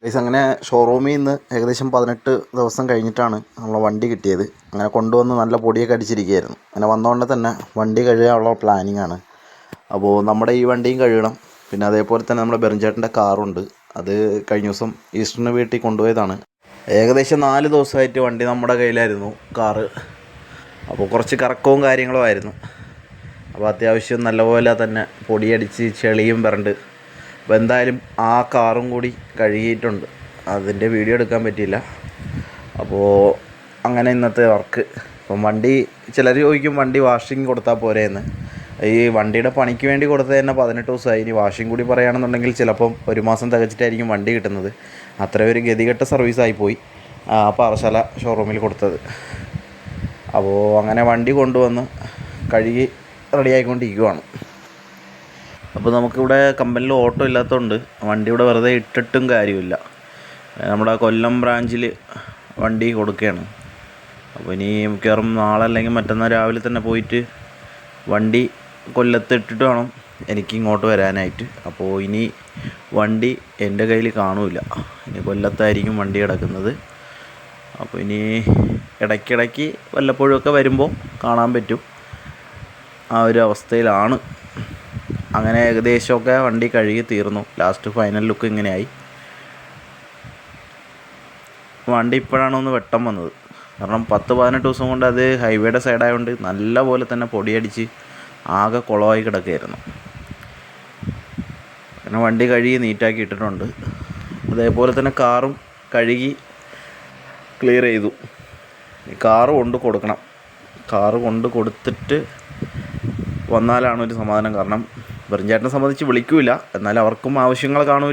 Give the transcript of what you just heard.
Guys അങ്ങനെ ഷോറൂമിൽ നിന്ന് ഏകദേശം 18 ദിവസം കഴിഞ്ഞിട്ടാണ് നമ്മളെ വണ്ടി കിട്ടിയത്. അങ്ങനെ കൊണ്ടുവന്ന് നല്ല പൊടിയൊക്കെ അടിച്ചിരിക്കുകയായിരുന്നു. അങ്ങനെ വന്നതുകൊണ്ട് തന്നെ വണ്ടി കഴുകാനുള്ള പ്ലാനിങ് ആണ്. അപ്പോൾ നമ്മുടെ ഈ വണ്ടിയും കഴുകണം. പിന്നെ അതേപോലെ തന്നെ നമ്മുടെ ബെറിഞ്ചേട്ടൻ്റെ കാറുണ്ട്. അത് കഴിഞ്ഞ ദിവസം ഈസ്റ്ററിന് വീട്ടിൽ കൊണ്ടുപോയതാണ്. ഏകദേശം 4 ദിവസമായിട്ട് വണ്ടി നമ്മുടെ കയ്യിലായിരുന്നു, കാറ്. അപ്പോൾ കുറച്ച് കറക്കവും കാര്യങ്ങളും ആയിരുന്നു. അപ്പോൾ അത്യാവശ്യം നല്ലപോലെ തന്നെ പൊടിയടിച്ച് ചെളിയും വരണ്ട്. അപ്പോൾ എന്തായാലും ആ കാറും കൂടി കഴുകിയിട്ടുണ്ട്. അതിൻ്റെ വീഡിയോ എടുക്കാൻ പറ്റിയില്ല. അപ്പോൾ അങ്ങനെ ഇന്നത്തെ വർക്ക്. അപ്പം വണ്ടി ചിലർ ചോദിക്കും വണ്ടി വാഷിംഗ് കൊടുത്താൽ പോരെ എന്ന്. ഈ വണ്ടിയുടെ പണിക്ക് വേണ്ടി കൊടുത്തത് തന്നെ 18 ദിവസമായി. ഇനി വാഷിംഗ് കൂടി പറയുകയാണെന്നുണ്ടെങ്കിൽ ചിലപ്പം 1 മാസം തികച്ചിട്ടായിരിക്കും വണ്ടി കിട്ടുന്നത്. അത്രയും ഒരു ഗതികെട്ട സർവീസായിപ്പോയി പാറശാല ഷോറൂമിൽ കൊടുത്തത്. അപ്പോൾ അങ്ങനെ വണ്ടി കൊണ്ടുവന്ന് കഴുകി റെഡിയായിക്കൊണ്ടിരിക്കുകയാണ്. അപ്പോൾ നമുക്കിവിടെ കമ്പനിയിൽ ഓട്ടോ ഇല്ലാത്തതുകൊണ്ട് വണ്ടി ഇവിടെ വെറുതെ ഇട്ടിട്ടും കാര്യമില്ല. നമ്മുടെ കൊല്ലം ബ്രാഞ്ചിൽ വണ്ടി കൊടുക്കുകയാണ്. അപ്പോൾ ഇനി മിക്കവാറും നാളെ അല്ലെങ്കിൽ മറ്റന്നാൾ രാവിലെ തന്നെ പോയിട്ട് വണ്ടി കൊല്ലത്ത് ഇട്ടിട്ട് വേണം എനിക്ക് ഇങ്ങോട്ട് വരാനായിട്ട്. അപ്പോൾ ഇനി വണ്ടി എൻ്റെ കയ്യിൽ കാണില്ല. ഇനി കൊല്ലത്തായിരിക്കും വണ്ടി കിടക്കുന്നത്. അപ്പോൾ ഇനി ഇടയ്ക്കിടയ്ക്ക് വല്ലപ്പോഴുമൊക്കെ വരുമ്പോൾ കാണാൻ പറ്റും. ആ ഒരു അവസ്ഥയിലാണ്. അങ്ങനെ ഏകദേശമൊക്കെ വണ്ടി കഴുകി തീർന്നു. ലാസ്റ്റ് ഫൈനൽ ലുക്ക് ഇങ്ങനെയായി. വണ്ടി ഇപ്പോഴാണ് ഒന്ന് വെട്ടം വന്നത്. കാരണം 10-18 ദിവസം കൊണ്ട് അത് ഹൈവേയുടെ സൈഡായതുകൊണ്ട് നല്ല പോലെ തന്നെ പൊടിയടിച്ച് ആകെ കുളമായി കിടക്കുകയായിരുന്നു. അങ്ങനെ വണ്ടി കഴുകി നീറ്റാക്കി ഇട്ടിട്ടുണ്ട്. അതേപോലെ തന്നെ കാറും കഴുകി ക്ലിയർ ചെയ്തു. കാറ് കൊണ്ട് കൊടുക്കണം. കാറ് കൊണ്ട് കൊടുത്തിട്ട് വന്നാലാണ് ഒരു സമാധാനം. കാരണം ബെറിഞ്ചേട്ടനെ സംബന്ധിച്ച് വിളിക്കില്ല, എന്നാൽ അവർക്കും ആവശ്യങ്ങൾ കാണും.